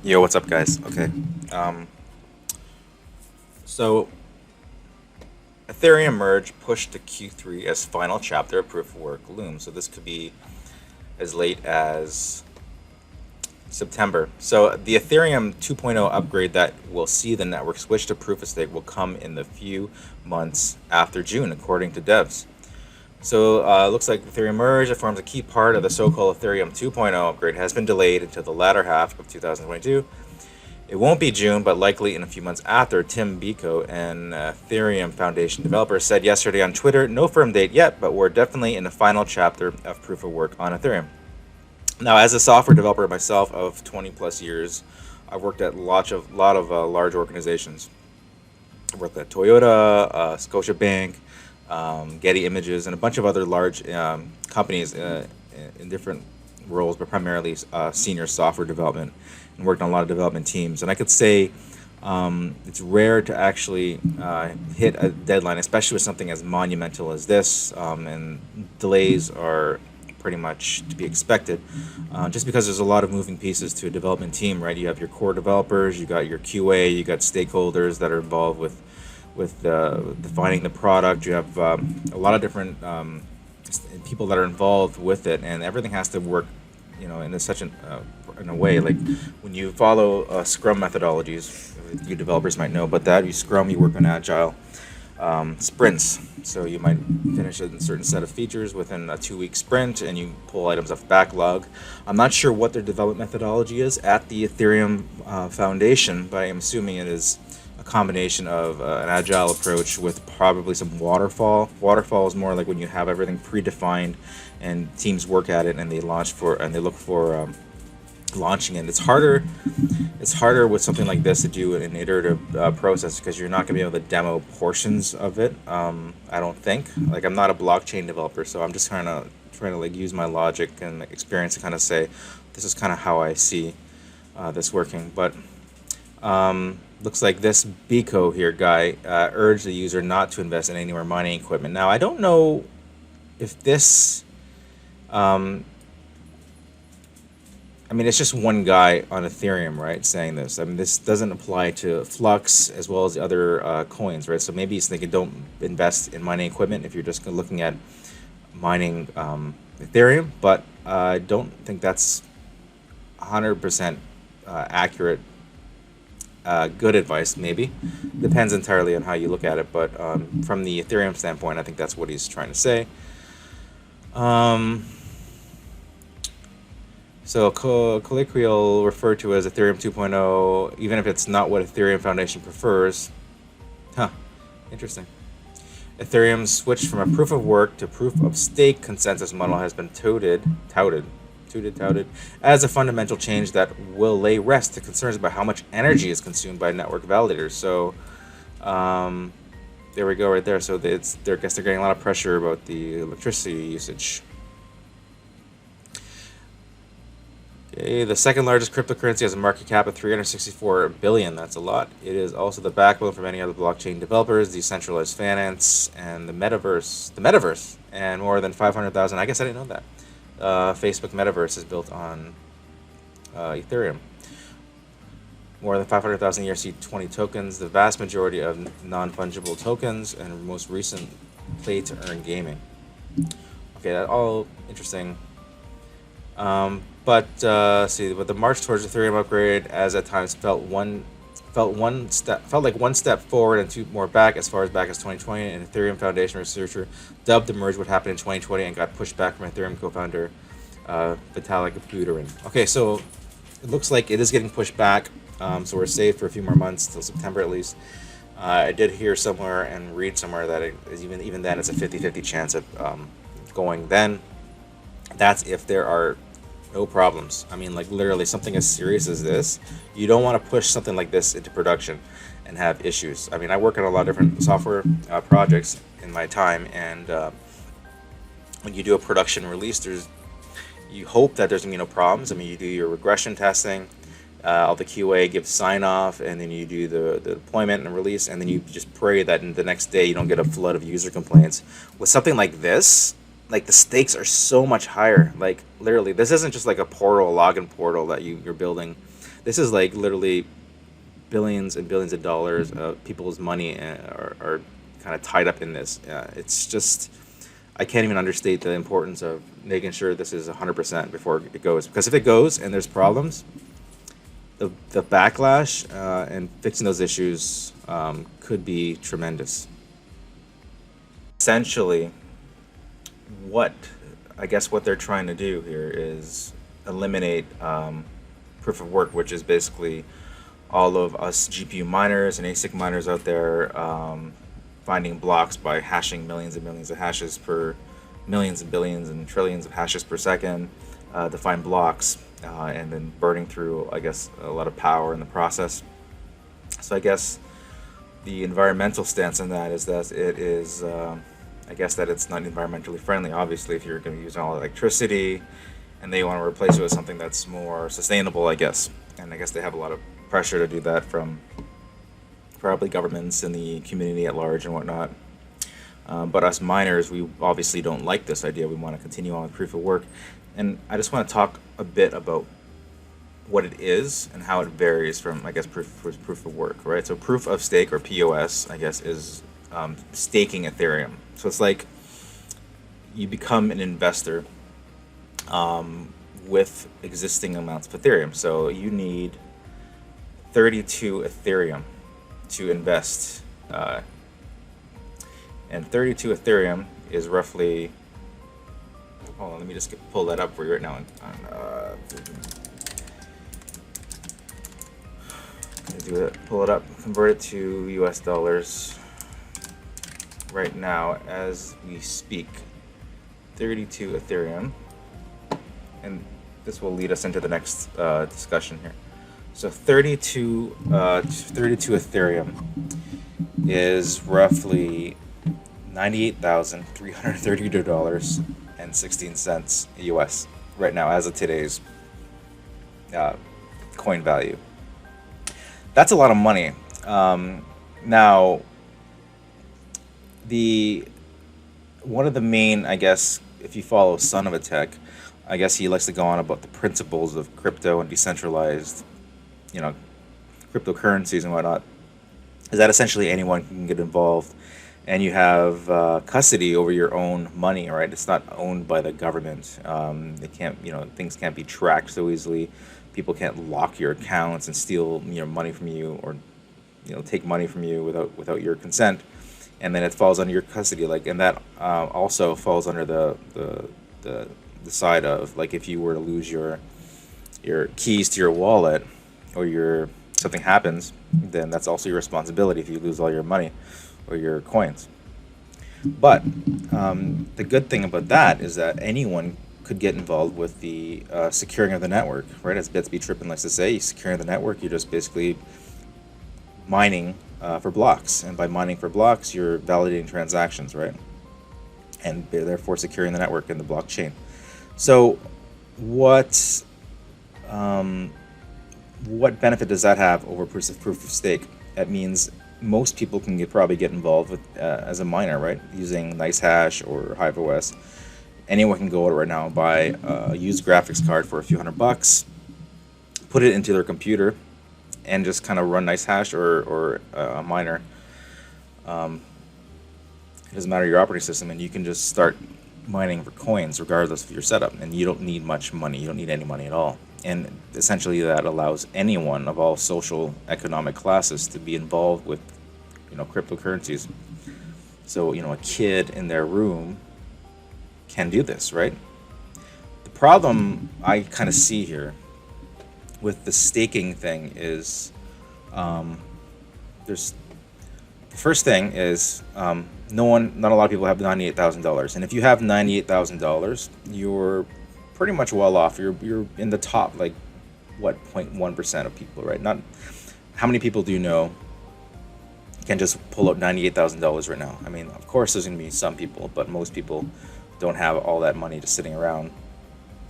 Yo, what's up, guys? Okay, so Ethereum merge pushed to Q3 as final chapter of proof of work looms. So this could be as late as September. So the Ethereum 2.0 upgrade that will see the network switch to proof of stake will come in the few months after June, according to devs. So it looks like Ethereum merge that forms a key part of the so-called Ethereum 2.0 upgrade has been delayed until the latter half of 2022. It won't be June, but likely in a few months after. Tim Biko, an Ethereum Foundation developer, said yesterday on Twitter, no firm date yet, but we're definitely in the final chapter of proof of work on Ethereum. Now, as a software developer myself of 20 plus years, I've worked at a lot of large organizations. I've worked at Toyota, Scotiabank, Getty Images, and a bunch of other large companies in different roles, but primarily senior software development, and worked on a lot of development teams. And I could say it's rare to actually hit a deadline, especially with something as monumental as this, and delays are pretty much to be expected, just because there's a lot of moving pieces to a development team, right? You have your core developers, you got your QA, you got stakeholders that are involved with defining the product. You have a lot of different people that are involved with it, and everything has to work, in such in a way. Like when you follow Scrum methodologies, you developers might know about that. You Scrum, you work on Agile sprints. So you might finish a certain set of features within a 2-week sprint, and you pull items off backlog. I'm not sure what their development methodology is at the Ethereum Foundation, but I am assuming it is a combination of an agile approach with probably some waterfall. Waterfall is more like when you have everything predefined and teams work at it and they look for launching it. It's harder with something like this to do an iterative process, because you're not going to be able to demo portions of it. I don't think. Like, I'm not a blockchain developer, so I'm just trying to like use my logic and experience to kind of say this is kind of how I see this working. But looks like this Biko here guy urged the user not to invest in any more mining equipment. Now, I don't know if this it's just one guy on Ethereum, right, saying this. This doesn't apply to Flux as well as the other coins, right? So maybe he's thinking don't invest in mining equipment if you're just looking at mining Ethereum, but I don't think that's 100% accurate. Good advice, maybe. Depends entirely on how you look at it, but from the Ethereum standpoint, I think that's what he's trying to say. So colloquial referred to as Ethereum 2.0, even if it's not what Ethereum Foundation prefers. Interesting. Ethereum's switch from a proof of work to proof of stake consensus model has been touted as a fundamental change that will lay rest to concerns about how much energy is consumed by network validators. So there we go right there. So I guess they're getting a lot of pressure about the electricity usage. Okay, the second largest cryptocurrency has a market cap of 364 billion. That's a lot. It is also the backbone for many other blockchain developers, decentralized finance, and the metaverse, and more than 500,000. I guess I didn't know that. Facebook metaverse is built on Ethereum. More than 500,000 ERC20 tokens, the vast majority of non-fungible tokens, and most recent play-to-earn gaming. Okay, that's all interesting. But the march towards Ethereum upgrade, as at times felt like one step forward and two more back, as far as back as 2020. An Ethereum Foundation researcher dubbed the merge would happen in 2020 and got pushed back from Ethereum co-founder Vitalik Buterin. Okay, so it looks like it is getting pushed back. So we're safe for a few more months, till September at least. I did hear somewhere and read somewhere that it is even then it's a 50-50 chance of going then. That's if there are no problems. Like literally something as serious as this, you don't want to push something like this into production and have issues. I work on a lot of different software projects in my time, and when you do a production release, you hope that there's going to be no problems. You do your regression testing, all the QA gives sign off, and then you do the deployment and release, and then you just pray that in the next day you don't get a flood of user complaints. With something like this, like the stakes are so much higher. Like literally, this isn't just like a portal, a login portal that you're building. This is like literally billions and billions of dollars of people's money are kind of tied up in this. It's just, I can't even understate the importance of making sure this is 100% before it goes. Because if it goes and there's problems, the backlash and fixing those issues could be tremendous. Essentially, what I guess what they're trying to do here is eliminate proof of work, which is basically all of us GPU miners and ASIC miners out there finding blocks by hashing millions and millions of hashes per millions and billions and trillions of hashes per second to find blocks and then burning through, I guess, a lot of power in the process. So I guess the environmental stance on that is that it is, I guess that it's not environmentally friendly. Obviously, if you're going to use all electricity and they want to replace it with something that's more sustainable, I guess. And I guess they have a lot of pressure to do that from probably governments and the community at large and whatnot. But us miners, we obviously don't like this idea. We want to continue on with proof of work. And I just want to talk a bit about what it is and how it varies from, I guess, proof of work, right? So proof of stake, or PoS, I guess, is staking Ethereum. So it's like you become an investor with existing amounts of Ethereum. So you need 32 Ethereum to invest. And 32 Ethereum is roughly, hold on, let me just pull that up for you right now. Pull it up, convert it to US dollars right now as we speak. 32 Ethereum. And this will lead us into the next discussion here. So 32 Ethereum is roughly $98,332.16 US right now as of today's coin value. That's a lot of money. Now, one of the main, I guess, if you follow Son of a Tech, I guess he likes to go on about the principles of crypto and decentralized, cryptocurrencies and whatnot, is that essentially anyone can get involved, and you have custody over your own money, right? It's not owned by the government. They can't, things can't be tracked so easily. People can't lock your accounts and steal, money from you, or, take money from you without your consent, and then it falls under your custody. And that also falls under the side of, like, if you were to lose your keys to your wallet, or something happens, then that's also your responsibility if you lose all your money or your coins. But the good thing about that is that anyone could get involved with the securing of the network, right? As Bitsby Trippin likes to say, securing the network, you're just basically mining for blocks, and by mining for blocks, you're validating transactions, right? And therefore securing the network and the blockchain. So what benefit does that have over proof of stake? That means most people can probably get involved with as a miner, right? Using NiceHash or HiveOS. Anyone can go out right now and buy a used graphics card for a few $100, put it into their computer, and just kind of run NiceHash or a miner. It doesn't matter your operating system, and you can just start mining for coins regardless of your setup, and you don't need much money. You don't need any money at all. And essentially that allows anyone of all social economic classes to be involved with, cryptocurrencies. So, a kid in their room can do this, right? The problem I kind of see here with the staking thing is, there's the first thing is not a lot of people have $98,000, and if you have $98,000, you're pretty much well off. You're in the top, 0.1% of people, right? Not how many people do you know can just pull out $98,000 right now? I mean, of course there's going to be some people, but most people don't have all that money just sitting around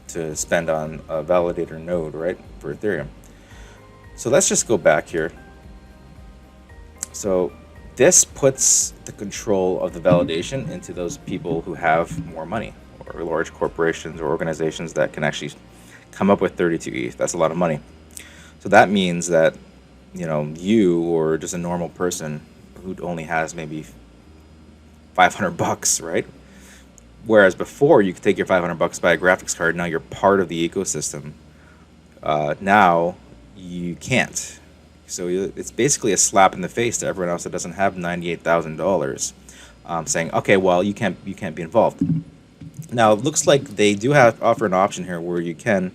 to spend on a validator node, right, for Ethereum. So let's just go back here. So this puts the control of the validation into those people who have more money, or large corporations or organizations that can actually come up with 32 ETH. That's a lot of money. So that means that, you or just a normal person who only has maybe 500 bucks, right? Whereas before you could take your 500 bucks, buy a graphics card. Now you're part of the ecosystem. Now you can't. So it's basically a slap in the face to everyone else that doesn't have $98,000, saying, okay, well, you can't be involved. Now it looks like they do offer an option here where you can.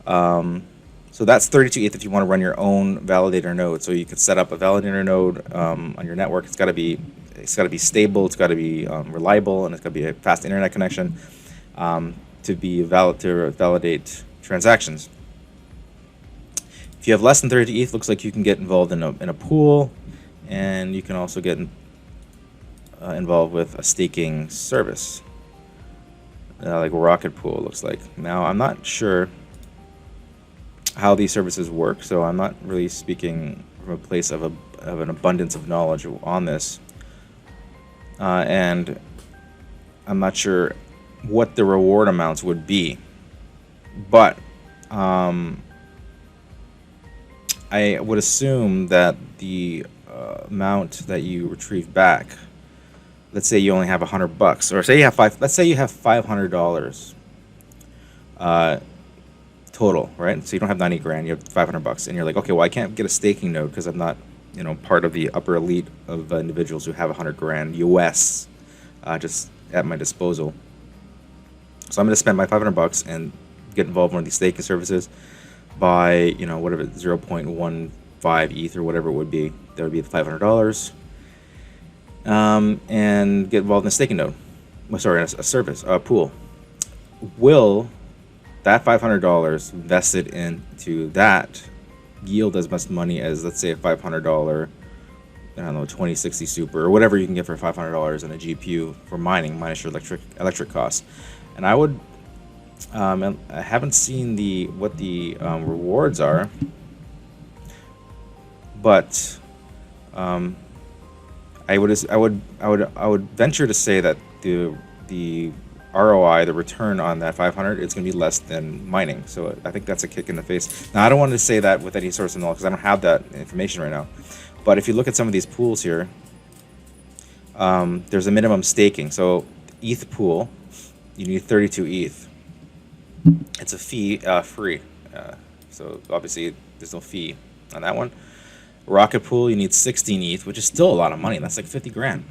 So that's 32 ETH if you want to run your own validator node. So you could set up a validator node on your network. It's got to be stable. It's got to be reliable, and it's got to be a fast internet connection to validate transactions. If you have less than 30 ETH, looks like you can get involved in a pool, and you can also get involved with a staking service, like Rocket Pool. Looks like. Now I'm not sure how these services work, so I'm not really speaking from a place of an abundance of knowledge on this, and I'm not sure what the reward amounts would be, but I would assume that the amount that you retrieve back, let's say you only have 100 bucks, or say you have let's say you have $500 total, right? So you don't have 90 grand, you have 500 bucks, and you're like, okay, well, I can't get a staking node because I'm not, part of the upper elite of individuals who have 100 grand US just at my disposal. So I'm going to spend my 500 bucks and get involved in one of these staking services, by whatever 0.15 ETH or whatever it would be. That would be the $500, and get involved in a staking node. Well, sorry, a service, a pool. Will that $500 vested into that yield as much money as, let's say, a $500, 2060 Super or whatever you can get for $500 in a GPU for mining minus your electric costs? And I would. I haven't seen what the rewards are, but I would venture to say that the ROI, the return on that 500, is going to be less than mining. So I think that's a kick in the face. Now I don't want to say that with any source of knowledge because I don't have that information right now. But if you look at some of these pools here, there's a minimum staking. So ETH pool, you need 32 ETH. It's a fee free, so obviously there's no fee on that one. Rocket Pool, you need 16 ETH, which is still a lot of money. That's like 50 grand.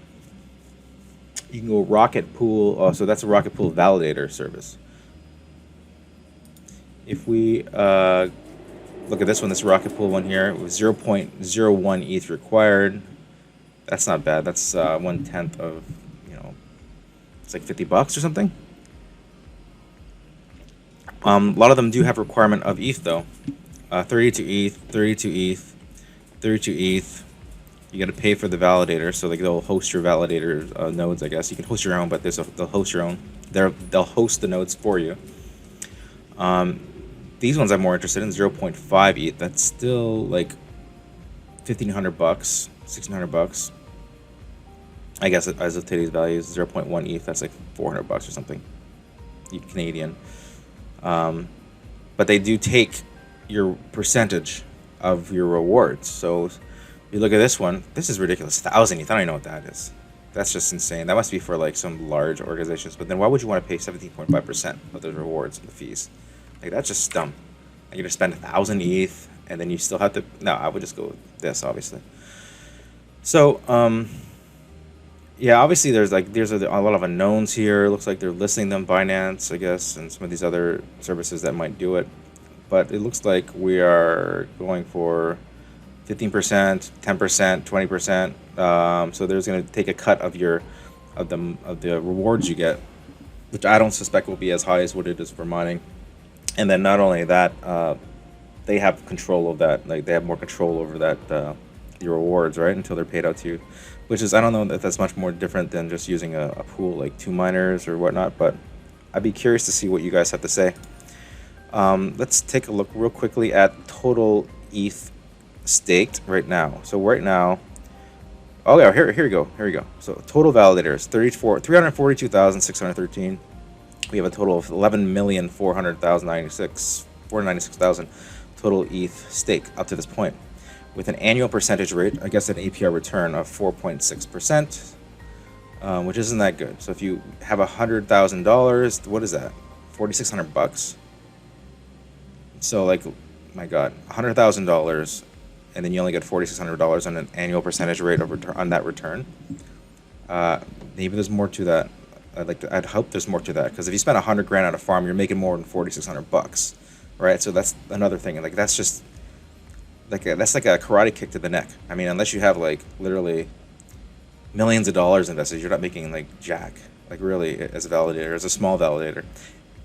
You can go Rocket Pool, so that's a Rocket Pool validator service. If we look at this one, this Rocket Pool one here, with 0.01 ETH required, that's not bad. That's 1/10 of, it's like 50 bucks or something. A lot of them do have requirement of ETH though. 32 ETH, 32 ETH, 32 ETH. You got to pay for the validator, so they'll host your validator nodes. I guess you can host your own, but they'll host your own. They'll host the nodes for you. These ones I'm more interested in. 0.5 ETH. That's still like 1,500 bucks, 1,600 bucks. I guess as of today's values, 0.1 ETH. That's like 400 bucks or something, Canadian. But they do take your percentage of your rewards. So you look at this one. This is ridiculous. 1,000 ETH. I don't even know what that is. That's just insane. That must be for like some large organizations. But then why would you want to pay 17.5% of those rewards and the fees? Like, that's just dumb. Like, you're gonna spend 1,000 ETH and then you still have to. No, I would just go with this, obviously. So yeah, obviously there's a lot of unknowns here. Looks like they're listing them, Binance, I guess, and some of these other services that might do it. But it looks like we are going for 15%, 10%, 20%. So there's going to take a cut of the rewards you get, which I don't suspect will be as high as what it is for mining. And then not only that, they have control of that. Like, they have more control over that the rewards, right, until they're paid out to you. Which is, I don't know if that's much more different than just using a pool like 2 miners or whatnot, but I'd be curious to see what you guys have to say. Let's take a look real quickly at total ETH staked right now. So right now, oh yeah, here we go. Here we go. So total validators 342,613. We have a total of 11,496,000 total ETH stake up to this point, with an annual percentage rate, I guess an APR return of 4.6%, which isn't that good. So if you have $100,000, what is that? $4,600. So like, my God, $100,000, and then you only get $4,600 on an annual percentage rate of return on that return. Maybe there's more to that. I'd hope there's more to that, because if you spend 100 grand on a farm, you're making more than $4,600, right? So that's another thing. Like that's just that's like a karate kick to the neck. I mean, unless you have like literally millions of dollars invested, you're not making like jack. Like really, as a validator, as a small validator.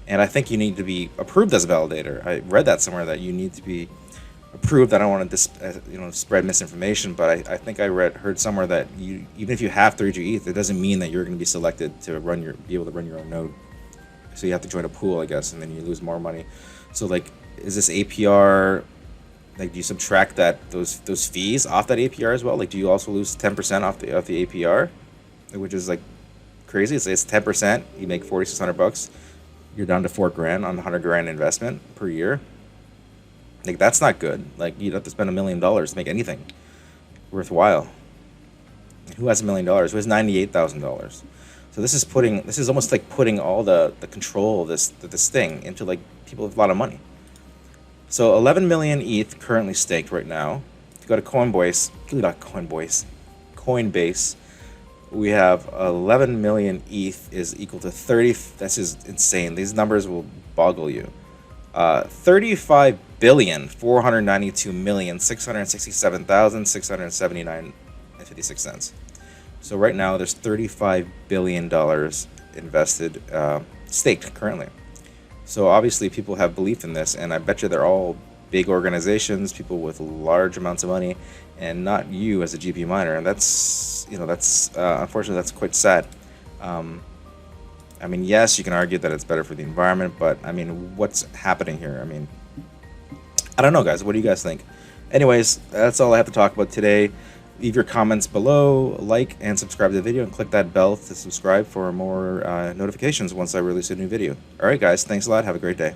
And I think you need to be approved as a validator. I read that somewhere, that you need to be approved. I don't want to spread misinformation, but I think I heard somewhere that you, even if you have 32 ETH, it doesn't mean that you're going to be selected to be able to run your own node. So you have to join a pool, I guess, and then you lose more money. So like, is this APR, like, do you subtract those fees off that APR as well? Like, do you also lose 10% off the APR, which is like crazy? It's 10%. You make $4,600. You're down to $4 grand on the 100 grand investment per year. Like, that's not good. Like, you'd have to spend $1 million to make anything worthwhile. Who has $1 million? Who has $98,000? So this is almost like putting all the control of this thing into like people with a lot of money. So 11 million ETH currently staked right now. If you go to Coinbase, we have 11 million ETH is equal to 30. That's just insane. These numbers will boggle you. 35,492,667,679.56. So right now there's $35 billion invested, staked currently. So obviously people have belief in this, and I bet you they're all big organizations, people with large amounts of money, and not you as a GP miner. And that's unfortunately, that's quite sad. I mean, yes, you can argue that it's better for the environment, but I mean, what's happening here? I mean, I don't know, guys. What do you guys think? Anyways, that's all I have to talk about today. Leave your comments below, like and subscribe to the video, and click that bell to subscribe for more notifications once I release a new video. All right, guys. Thanks a lot. Have a great day.